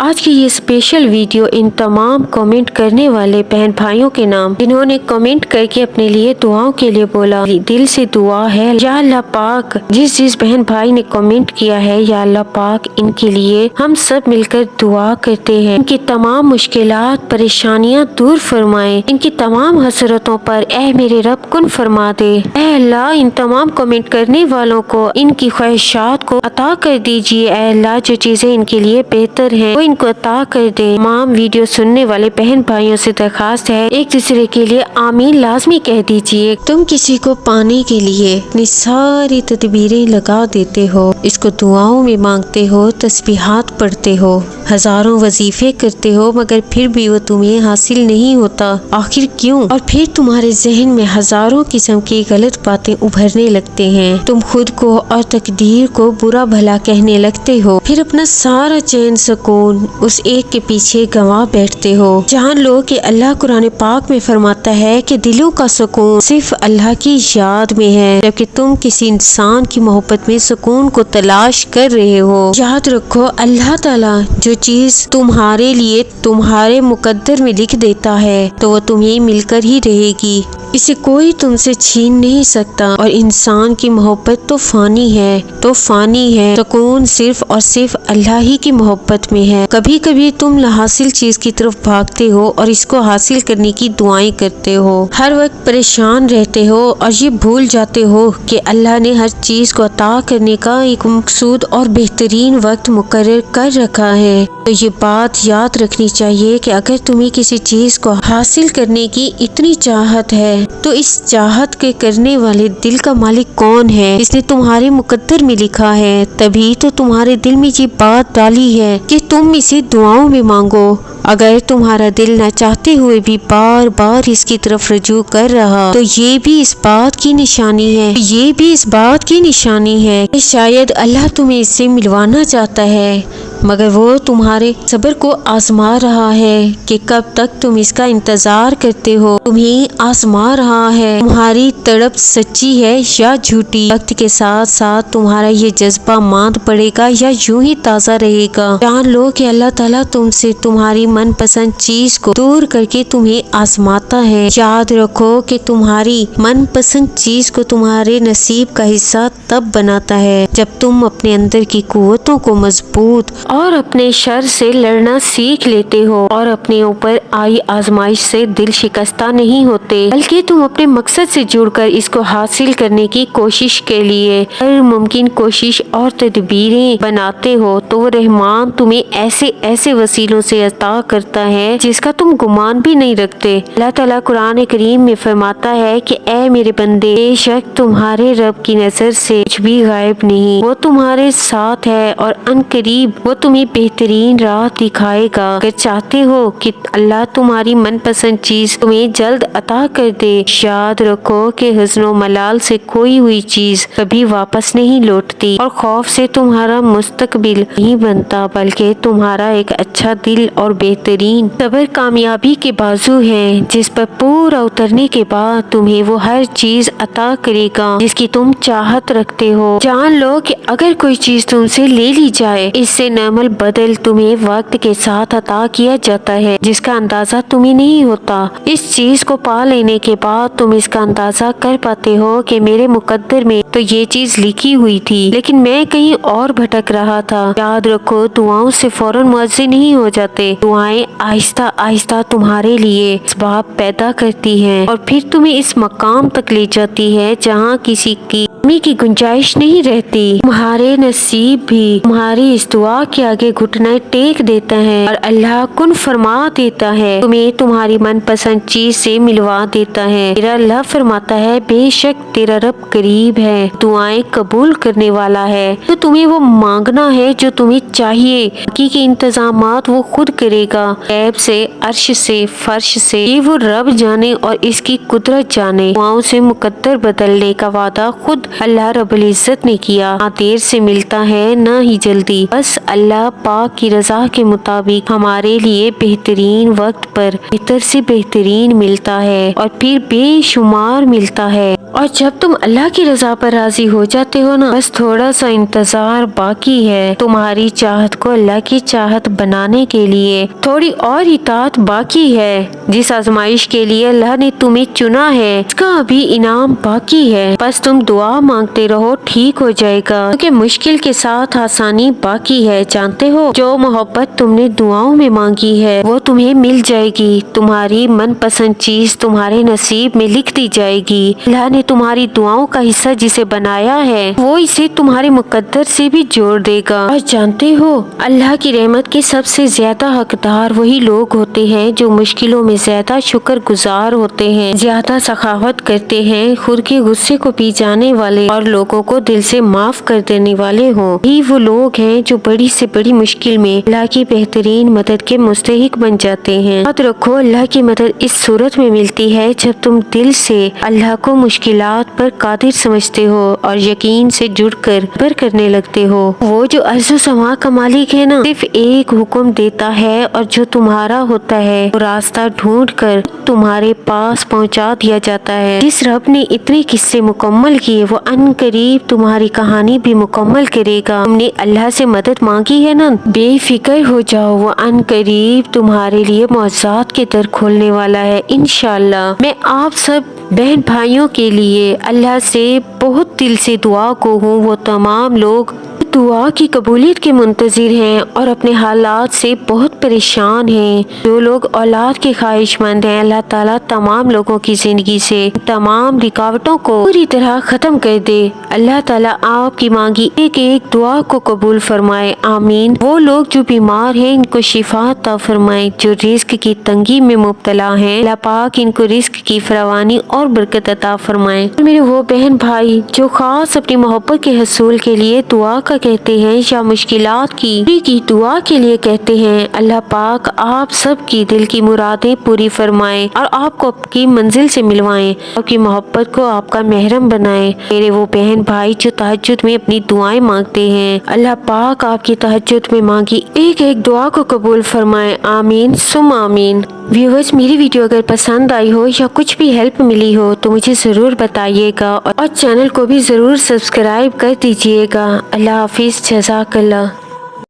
آج کی یہ اسپیشل ویڈیو ان تمام کمنٹ کرنے والے بہن بھائیوں کے نام جنہوں نے کمنٹ کر کے اپنے لیے دعاؤں کے لیے بولا، دل سے دعا ہے یا اللہ پاک جس بہن بھائی نے کمنٹ کیا ہے، یا اللہ پاک ان کے لیے ہم سب مل کر دعا کرتے ہیں، ان کی تمام مشکلات پریشانیاں دور فرمائے، ان کی تمام حسرتوں پر اے میرے رب کن فرما دے۔ اے اللہ ان تمام کمنٹ کرنے والوں کو ان کی خواہشات کو عطا کر دیجیے۔ اے اللہ جو چیزیں ان کے لیے بہتر ہیں وہ ان کو عطا کر دے۔ تمام ویڈیو سننے والے بہن بھائیوں سے درخواست ہے ایک دوسرے کے لیے آمین لازمی کہہ دیجیے۔ تم کسی کو پانے کے لیے اپنی ساری تدبیریں لگا دیتے ہو، اس کو دعاؤں میں مانگتے ہو، تسبیحات پڑھتے ہو، ہزاروں وظیفے کرتے ہو، مگر پھر بھی وہ تمہیں حاصل نہیں ہوتا، آخر کیوں؟ اور پھر تمہارے ذہن میں ہزاروں قسم کی غلط باتیں ابھرنے لگتے ہیں، تم خود کو اور تقدیر کو برا بھلا کہنے لگتے ہو، پھر اپنا سارا چین سکون اس ایک کے پیچھے گنوا بیٹھتے ہو۔ جان لو کہ اللہ قرآن پاک میں فرماتا ہے کہ دلوں کا سکون صرف اللہ کی یاد میں ہے، جبکہ تم کسی انسان کی محبت میں سکون کو تلاش کر رہے ہو۔ یاد رکھو اللہ تعالیٰ جو چیز تمہارے لیے تمہارے مقدر میں لکھ دیتا ہے تو وہ تمہیں مل کر ہی رہے گی، اسے کوئی تم سے چھین نہیں سکتا۔ اور انسان کی محبت تو فانی ہے، سکون صرف اور صرف اللہ ہی کی محبت میں ہے۔ کبھی کبھی تم حاصل چیز کی طرف بھاگتے ہو اور اس کو حاصل کرنے کی دعائیں کرتے ہو، ہر وقت پریشان رہتے ہو اور یہ بھول جاتے ہو کہ اللہ نے ہر چیز کو عطا کرنے کا ایک مقصود اور بہترین وقت مقرر کر رکھا ہے۔ تو یہ بات یاد رکھنی چاہیے کہ اگر تمہیں کسی چیز کو حاصل کرنے کی اتنی چاہت ہے تو اس چاہت کے کرنے والے دل کا مالک کون ہے؟ اس نے تمہارے مقدر میں لکھا ہے، تبھی تو تمہارے دل میں یہ بات ڈالی ہے کہ تم اسے دعاؤں میں مانگو۔ اگر تمہارا دل نہ چاہتے ہوئے بھی بار بار اس کی طرف رجوع کر رہا تو یہ بھی اس بات کی نشانی ہے کہ شاید اللہ تمہیں اس سے ملوانا چاہتا ہے، مگر وہ تمہارے صبر کو آزما رہا ہے کہ کب تک تم اس کا انتظار کرتے ہو، تمہیں آزما رہا ہے تمہاری تڑپ سچی ہے یا جھوٹی۔ وقت کے ساتھ ساتھ تمہارا یہ جذبہ ماند پڑے گا یا یوں ہی تازہ رہے گا۔ جان لو کہ اللہ تعالیٰ تم سے تمہاری من پسند چیز کو دور کر کے تمہیں آزماتا ہے۔ یاد رکھو کہ تمہاری من پسند چیز کو تمہارے نصیب کا حصہ تب بناتا ہے جب تم اپنے اندر کی قوتوں کو مضبوط اور اپنے شر سے لڑنا سیکھ لیتے ہو اور اپنے اوپر آئی آزمائش سے دل شکستہ نہیں ہوتے، بلکہ تم اپنے مقصد سے جڑ کر اس کو حاصل کرنے کی کوشش کے لیے ہر ممکن کوشش اور تدبیریں بناتے ہو، تو وہ رحمان تمہیں ایسے وسیلوں سے عطا کرتا ہے جس کا تم گمان بھی نہیں رکھتے۔ اللہ تعالیٰ قرآن کریم میں فرماتا ہے کہ اے میرے بندے، بے شک تمہارے رب کی نظر سے کچھ بھی غائب نہیں، وہ تمہارے ساتھ ہے اور ان قریب وہ تمہیں بہترین راہ دکھائے گا۔ اگر چاہتے ہو کہ اللہ تمہاری من پسند چیز تمہیں جلد عطا کر دے، یاد رکھو کہ حزن و ملال سے کھوئی ہوئی چیز کبھی واپس نہیں لوٹتی، اور خوف سے تمہارا مستقبل نہیں بنتا، بلکہ تمہارا ایک اچھا دل اور بہترین صبر کامیابی کے بازو ہے جس پر پورا اترنے کے بعد تمہیں وہ ہر چیز عطا کرے گا جس کی تم چاہت رکھتے ہو۔ جان لو کہ اگر کوئی چیز تم سے لے لی جائے، اس سے نعم البدل تمہیں وقت کے ساتھ عطا کیا جاتا ہے جس کا اندازہ تمہیں نہیں ہوتا۔ اس چیز کو پا لینے کے بعد تم اس کا اندازہ کر پاتے ہو کہ میرے مقدر میں تو یہ چیز لکھی ہوئی تھی، لیکن میں کہیں اور بھٹک رہا تھا۔ یاد رکھو دعاؤں سے فوراً معاوضے نہیں ہو جاتے، دعائیں آہستہ آہستہ تمہارے لیے اسباب پیدا کرتی ہیں اور پھر تمہیں اس مقام تک لے جاتی ہے جہاں کسی کی کمی کی گنجائش نہیں رہتی۔ تمہارے نصیب بھی تمہاری اس دعا کے آگے گھٹنا ٹیک دیتا ہے اور اللہ کن فرما دیتا ہے، تمہیں تمہاری من پسند چیز سے ملوا دیتا ہے۔ تیرا اللہ فرماتا ہے بے شک تیرا رب قریب ہے، دعائیں قبول کرنے والا ہے، تو تمہیں وہ مانگنا ہے جو تمہیں چاہیے، باقی کے انتظامات وہ خود کرے گا، غیب سے، عرش سے، فرش سے، یہ وہ رب جانے اور اس کی قدرت جانے۔ دعاؤں سے مقدر بدلنے کا وعدہ خود اللہ رب العزت نے کیا، نہ دیر سے ملتا ہے نہ ہی جلدی، بس اللہ اللہ پاک کی رضا کے مطابق ہمارے لیے بہترین وقت پر بہتر سے بہترین ملتا ہے اور پھر بے شمار ملتا ہے۔ اور جب تم اللہ کی رضا پر راضی ہو جاتے ہو نا، بس تھوڑا سا انتظار باقی ہے تمہاری چاہت کو اللہ کی چاہت بنانے کے لیے، تھوڑی اور اطاعت باقی ہے۔ جس آزمائش کے لیے اللہ نے تمہیں چنا ہے اس کا ابھی انعام باقی ہے، بس تم دعا مانگتے رہو، ٹھیک ہو جائے گا، کیونکہ مشکل کے ساتھ آسانی باقی ہے۔ جانتے ہو جو محبت تم نے دعاؤں میں مانگی ہے وہ تمہیں مل جائے گی، تمہاری من پسند چیز تمہارے نصیب میں لکھ دی جائے گی۔ اللہ نے تمہاری دعاؤں کا حصہ جسے بنایا ہے وہ اسے تمہارے مقدر سے بھی جوڑ دے گا۔ اور جانتے ہو اللہ کی رحمت کے سب سے زیادہ حقدار وہی لوگ ہوتے ہیں جو مشکلوں میں زیادہ شکر گزار ہوتے ہیں، زیادہ سخاوت کرتے ہیں، خود کے غصے کو پی جانے والے اور لوگوں کو دل سے معاف کر دینے والے ہوں۔ یہی وہ لوگ ہیں جو بڑی سے بڑی مشکل میں اللہ کی بہترین مدد کے مستحق بن جاتے ہیں۔ یاد رکھو اللہ کی مدد اس صورت میں ملتی ہے جب تم دل سے اللہ کو مشکلات پر قادر سمجھتے ہو اور یقین سے جڑ کر صبر کرنے لگتے ہو۔ وہ جو ارض و سما کا مالک ہے نا، صرف ایک حکم دیتا ہے اور جو تمہارا ہوتا ہے وہ راستہ ڈھونڈ کر تمہارے پاس پہنچا دیا جاتا ہے۔ جس رب نے اتنے قصے مکمل کیے وہ ان قریب تمہاری کہانی بھی مکمل کرے گا۔ تم نے اللہ سے مدد مانگی ہے نا، بے فکر ہو جاؤ، وہ ان قریب تمہارے لیے معجزات کے در کھولنے والا ہے انشاءاللہ۔ میں آپ سب بہن بھائیوں کے لیے اللہ سے بہت دل سے دعا کو ہوں، وہ تمام لوگ دعا کی قبولیت کے منتظر ہیں اور اپنے حالات سے بہت پریشان ہیں، جو لوگ اولاد کے خواہش مند ہیں، اللہ تعالیٰ تمام لوگوں کی زندگی سے تمام رکاوٹوں کو پوری طرح ختم کر دے۔ اللہ تعالیٰ آپ کی مانگی ایک ایک دعا کو قبول فرمائے، آمین۔ وہ لوگ جو بیمار ہیں ان کو شفا عطا فرمائے، جو رزق کی تنگی میں مبتلا ہیں اللہ پاک ان کو رزق کی فراوانی اور برکت عطا فرمائے۔ میرے وہ بہن بھائی جو خاص اپنی محبت کے حصول کے لیے دعا کا کہتے ہیں یا مشکلات کی دعا کے لیے کہتے ہیں، اللہ پاک آپ سب کی دل کی مرادیں پوری فرمائے اور آپ کو آپ کی منزل سے ملوائیں، آپ کی محبت کو آپ کا محرم بنائے۔ میرے وہ بہن بھائی جو تہجد میں اپنی دعائیں مانگتے ہیں، اللہ پاک آپ کی تہجد میں مانگی ایک ایک دعا کو قبول فرمائے، آمین ثم آمین۔ ویورز، میری ویڈیو اگر پسند آئی ہو یا کچھ بھی ہیلپ ملی ہو تو مجھے ضرور بتائیے گا اور چینل کو بھی ضرور سبسکرائب کر دیجیے گا۔ اللہ حافظ، جزاک اللہ۔